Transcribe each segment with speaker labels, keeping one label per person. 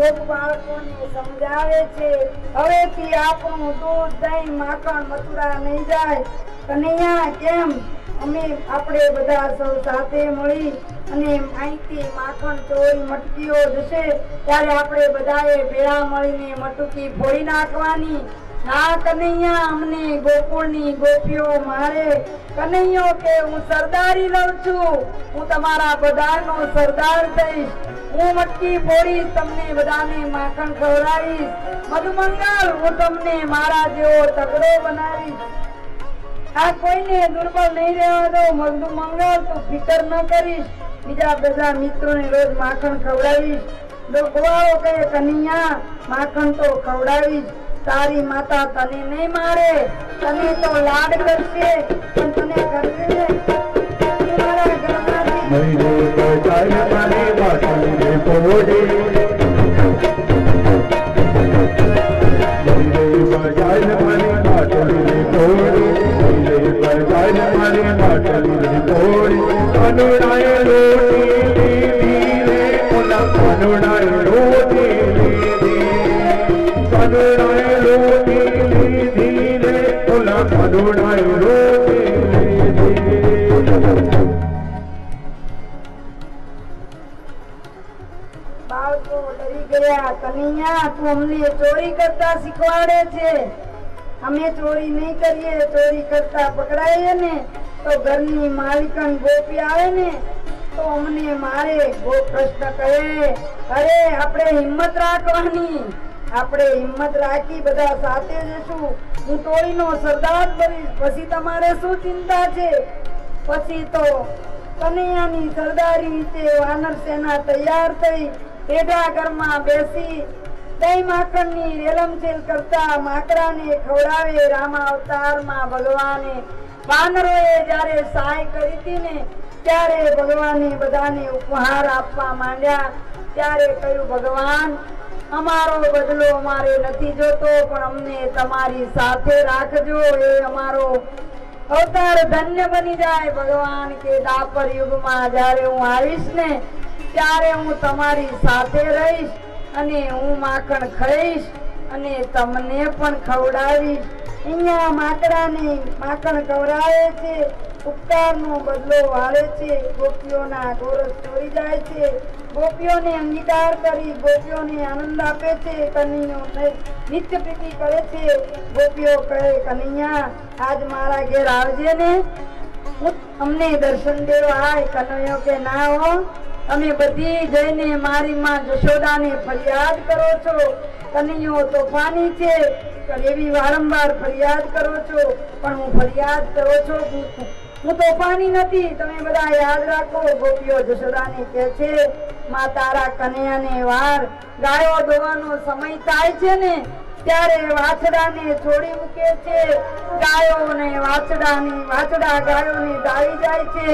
Speaker 1: ગોપ બાળકોને સમજાવે છે હવેથી આપણું દૂધ દહીં માખણ મથુરા નહીં જાય કનૈયા કેમ આપણે બધા સૌ સાથે મળી અને અહીંથી માખણ ચોરી મટકીઓ જશે ત્યારે આપણે બધાએ ભેળા મળીને મટકી ફોડી નાખવાની ના કનૈયા અમને ગોકુળની ગોપીઓ મારે કનૈયો કે હું સરદારી લઉં છું હું તમારા બધાનો સરદાર થઈશ હું મટકી ફોડીશ તમને બધાને માખણ ખવડાવીશ મધુમંગલ હું તમને મારા જેવો તગડો બનાવીશ આ કોઈને દુર્બળ નહીં રહેવા દો મધુમંગલ તું ફિકર ન કરીશ બીજા બધા મિત્રોને રોજ માખણ ખવડાવીશ ગોવાળો કહે કનૈયા માખણ તો ખવડાવીશ તારી માતા તને નહીં મારે તને તો લાડ કરશે પણ તને કરશે તમારા ઘરમાંથી
Speaker 2: મહિને બજાય મારે વાસણે પોડે મહિને બજાય મારે વાસણે પોડે મહિને બજાય મારે વાસણે પોડે અનુડાય રોટી ધીરે ઓલા અનુડાય રોટી અનુડાય રોટી ધીરે ઓલા અનુડાય રોટી
Speaker 1: બાળકો ડરી ગયા કનૈયા તું અમને ચોરી કરતા શીખવાડે છે અમે ચોરી નહીં કરીએ ચોરી કરતા પકડાઈએ ને તો ઘરની માલિકન ગોપી આવે ને તો અમને મારે ગોપ પ્રશ્ન કહે અરે આપણે હિંમત રાખવાની આપણે હિંમત રાખી બધા સાથે જશું હું ટોળીનો સરદાર બનીશ પછી તમારે શું ચિંતા છે પછી તો કનૈયાની સરદારી નીચે વાનર સેના તૈયાર થઈ પેઢા ઘરમાં બેસી દહીં માખણની રેલમછેલ કરતા માકડાને ખવડાવે રામા અવતારમાં ભગવાને વાનરોએ જ્યારે સહાય કરી હતી ને ત્યારે ભગવાને બધાને ઉપહાર આપવા માંડ્યા ત્યારે કહ્યું ભગવાન અમારો બદલો અમારે નથી જોતો પણ અમને તમારી સાથે રાખજો એ અમારો અવતાર ધન્ય બની જાય ભગવાન કે દાપર યુગમાં જ્યારે હું આવીશ ને ત્યારે હું તમારી સાથે રહીશ અને હું માખણ ખાઈશ અને તમને પણ ખવડાવીશ અહીંયા માકડાને માખણ ખવડાવે છે ઉપકારનો બદલો વાળે છે ગોપીઓના ગોરસ ચોરી જાય છે ગોપીઓને અંગીકાર કરી ગોપીઓને આનંદ આપે છે કનૈયો નિત્ય પ્રીતિ કરે છે ગોપીઓ કહે કનૈયા આજ મારા ઘેર આવજે ને અમને દર્શન દેવા આય કનૈયો કે ના હો તમે બધી જઈને મારી માં જશોદાને ફરિયાદ કરો છો કનૈયો તોફાની છે એવી વારંવાર ફરિયાદ કરો છો પણ હું ફરિયાદ કરો છો હું તોફાની નથી તમે બધા યાદ રાખો ગોપીઓ જશોદાને કહે છે માં તારા કનૈયાને વાર ગાયો દોવાનો સમય થાય છે ને ત્યારે વાછડાને છોડી મૂકે છે ગાયોને વાછડા ગાયોને દાવી જાય છે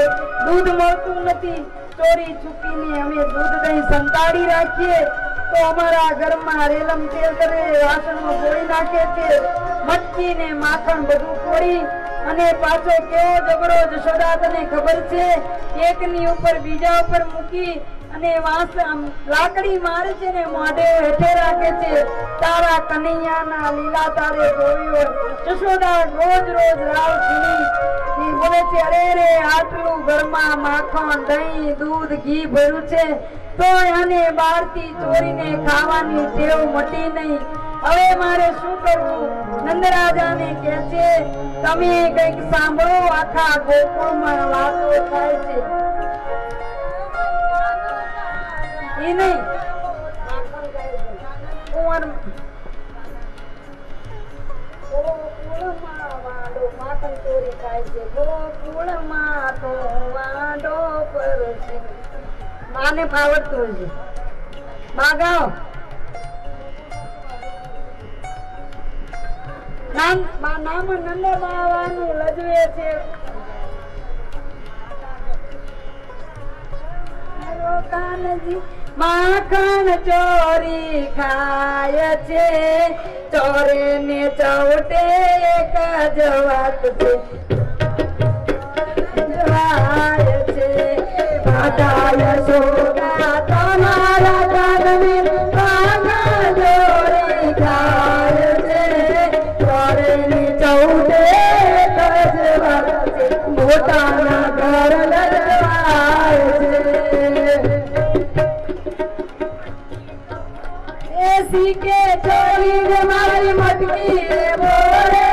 Speaker 1: દૂધ મળતું નથી ચોરી છુપીને અમે દૂધ દહીં સંતાડી રાખીએ તો અમારા ઘરમાં રેલમ તેલ કરે વાસણો ફોડી નાખે છે મટકી ને માખણ બધું ફોડી અને પાછો કેવો જબરો જશોદા તને ખબર છે એકની ઉપર બીજા ઉપર મૂકી અને લાકડી મારે છે ને મોઢે હેઠે રાખે છે તારા કનૈયાના લીલા તારે જોયો જશોદા રોજ રોજ રાવ સુની બોલે છે અરે રે આટલું ઘરમાં માખણ દહીં દૂધ ઘી ભર્યું છે તો આને બહારથી ચોરીને ખાવાની ટેવ મટી નહીં હવે મારે શું કરવું નંદરાજાને કહે છે તમે કંઈક સાંભળો આખા ગોકુળમાં વાતો થાય છે એ નહીં માખણ ચોરી થાય છે ગોકુળમાં તો વાંઢો પરસે માને ફાવડતું છે બાગાઓ નામ નંદ બાવાનું લજવે છે કાનજી માખણ ચોરી ખાય છે ચોરે ને ચૌટે એક જ વાત છે જવાય છે માતા યશોદા તમારા કાનને શીખે ચોરી રે મારી મટકી રે બોલે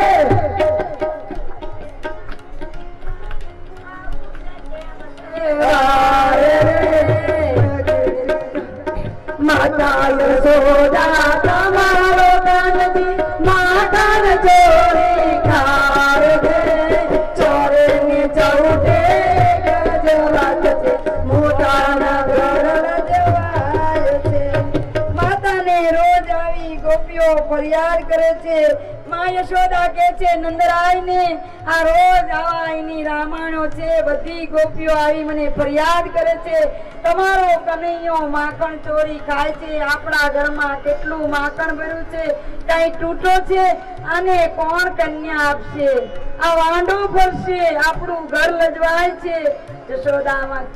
Speaker 1: માતા યશોદા તમારો કાનથી માખણ ચોરી ખાય છે ચોરીની ચૌટે ગજવાત છે મોટાના ઘર રજવાય છે માતાને રોજ આવી ગોપીઓ ફરિયાદ કરે છે માં યશોદા કે છે નંદરાયને આ રોજ આવા એની રામાયણો છે બધી ગોપીઓ આવી મને ફરિયાદ કરે છે તમારો કનૈયો માખણ ચોરી ખાય છે આપણા ઘરમાં કેટલું માખણ ભર્યું છે કઈ તૂટો છે અને કોણ કન્યા આપશે આ વાંઢો ફરશે આપણું ઘર લજવાય છે યશોદામાં